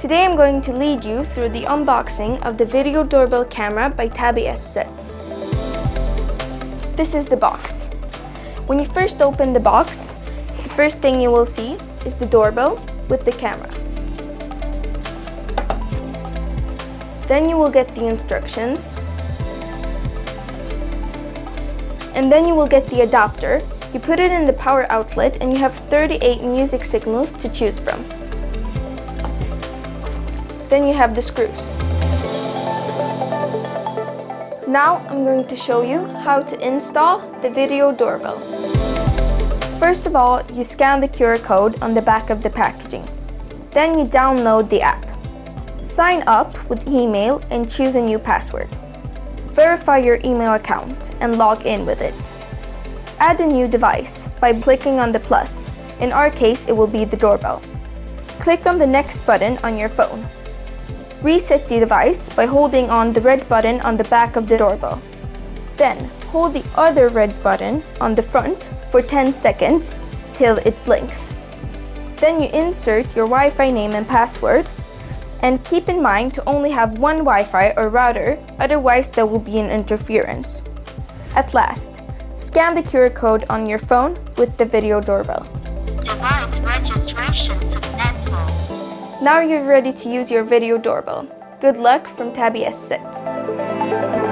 Today I'm going to lead you through the unboxing of the video doorbell camera by tÄbySZ. This is the box. When you first open the box, the first thing you will see is the doorbell with the camera. Then you will get the instructions. And then you will get the adapter. You put it in the power outlet and you have 38 music signals to choose from. Then you have the screws. Now I'm going to show you how to install the video doorbell. First of all, you scan the QR code on the back of the packaging. Then you download the app. Sign up with email and choose a new password. Verify your email account and log in with it. Add a new device by clicking on the plus. In our case, it will be the doorbell. Click on the next button on your phone. Reset the device by holding on the red button on the back of the doorbell. Then, hold the other red button on the front for 10 seconds till it blinks. Then you insert your Wi-Fi name and password. And keep in mind to only have one Wi-Fi or router, otherwise there will be an interference. At last, scan the QR code on your phone with the video doorbell. Device registration successful. Now you're ready to use your video doorbell. Good luck from tÄbySZ.